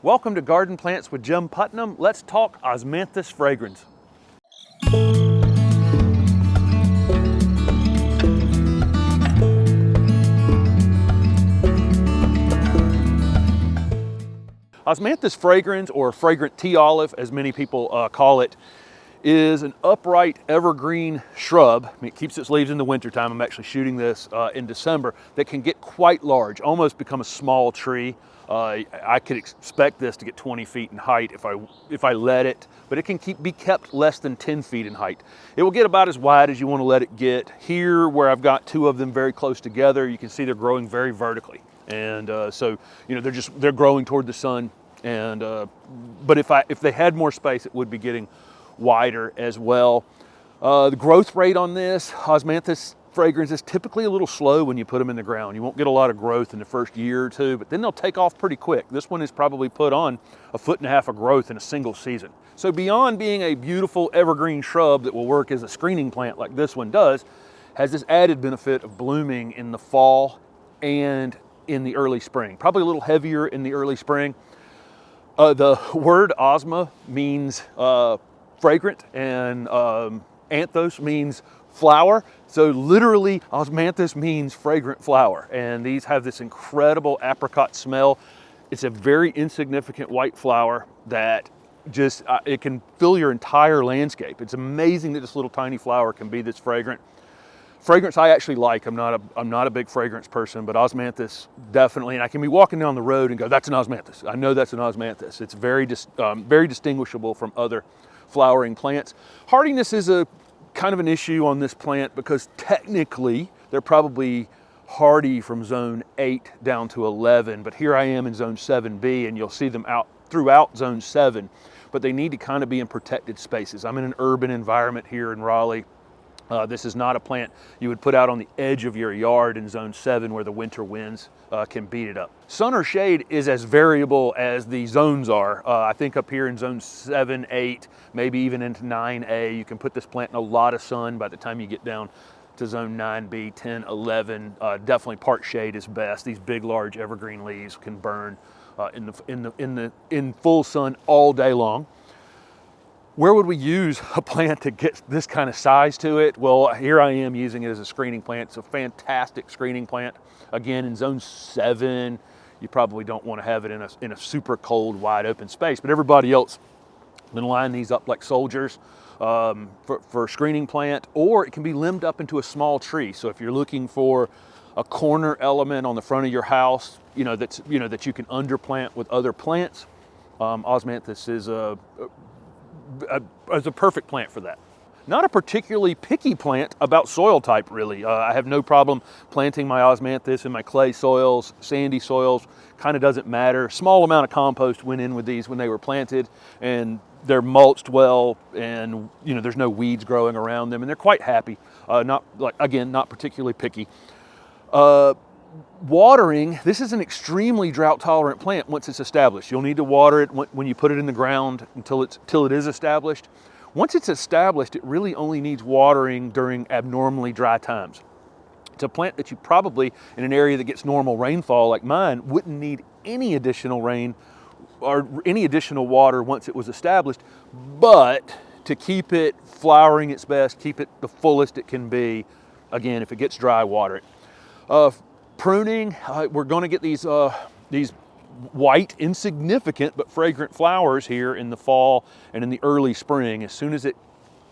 Welcome to Garden Plants with Jim Putnam. Let's talk Osmanthus fragrans. Osmanthus fragrans, or fragrant tea olive, as many people call it, is an upright evergreen shrub. I mean, it keeps its leaves in the wintertime. I'm actually shooting this in December. That can get quite large, almost become a small tree. I could expect this to get 20 feet in height if I let it, but it can be kept less than 10 feet in height. It will get about as wide as you want to let it get. Here, where I've got two of them very close together, you can see they're growing very vertically. And so, you know, they're growing toward the sun. And but if they had more space, it would be getting wider as well. The growth rate on this Osmanthus fragrans is typically a little slow when you put them in the ground. You won't get a lot of growth in the first year or two, but then they'll take off pretty quick. This one is probably put on 1.5 feet of growth in a single season. So beyond being a beautiful evergreen shrub that will work as a screening plant like this one does, has this added benefit of blooming in the fall and in the early spring. Probably a little heavier in the early spring. The word osma means fragrant, and anthos means flower. So literally, osmanthus means fragrant flower. And these have this incredible apricot smell. It's a very insignificant white flower that just, it can fill your entire landscape. It's amazing that this little tiny flower can be this fragrant. Fragrance I actually like. I'm not a big fragrance person, but osmanthus definitely. And I can be walking down the road and go, that's an osmanthus. I know that's an osmanthus. It's very distinguishable from other flowering plants. Hardiness is a kind of an issue on this plant because technically they're probably hardy from zone 8 down to 11, but here I am in zone 7B, and you'll see them out throughout zone 7, but they need to kind of be in protected spaces. I'm in an urban environment here in Raleigh. This is not a plant you would put out on the edge of your yard in zone 7 where the winter winds can beat it up. Sun or shade is as variable as the zones are. I think up here in zone 7, 8, maybe even into 9A, you can put this plant in a lot of sun. By the time you get down to zone 9B, 10, 11, definitely part shade is best. These big, large evergreen leaves can burn in full sun all day long. Where would we use a plant to get this kind of size to it? Well, here I am using it as a screening plant. It's a fantastic screening plant. Again, in zone 7, you probably don't want to have it in a super cold, wide open space, but everybody else can line these up like soldiers for a screening plant, or it can be limbed up into a small tree. So if you're looking for a corner element on the front of your house, that you can underplant with other plants, osmanthus is a perfect plant for that. Not a particularly picky plant about soil type, really. I have no problem planting my osmanthus in my clay soils, sandy soils, kind of doesn't matter. Small amount of compost went in with these when they were planted, and they're mulched well, and there's no weeds growing around them, and they're quite happy. Not particularly picky. Watering, this is an extremely drought tolerant plant once it's established. You'll need to water it when you put it in the ground until it is established. Once it's established, it really only needs watering during abnormally dry times. It's a plant that you probably, in an area that gets normal rainfall like mine, wouldn't need any additional rain or any additional water once it was established. But to keep it flowering its best, keep it the fullest it can be, again, if it gets dry, water it. Pruning, we're going to get these white, insignificant but fragrant flowers here in the fall and in the early spring. As soon as it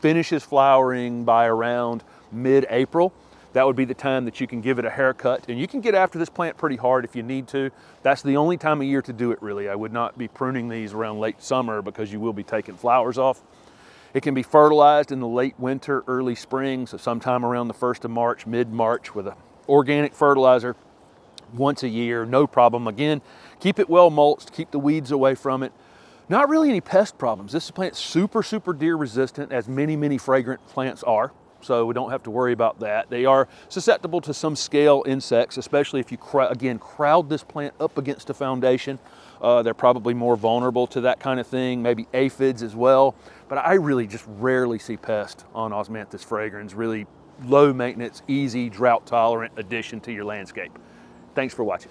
finishes flowering by around mid-April, that would be the time that you can give it a haircut. And you can get after this plant pretty hard if you need to. That's the only time of year to do it, really. I would not be pruning these around late summer because you will be taking flowers off. It can be fertilized in the late winter, early spring, so sometime around the 1st of March, mid-March, with an organic fertilizer once a year, no problem. Again, keep it well mulched, keep the weeds away from it. Not really any pest problems. This plant's super, super deer resistant, as many fragrant plants are, so we don't have to worry about that. They are susceptible to some scale insects, especially if you, crowd this plant up against a foundation. They're probably more vulnerable to that kind of thing, maybe aphids as well. But I really just rarely see pests on Osmanthus fragrans. Really low maintenance, easy, drought tolerant addition to your landscape. Thanks for watching.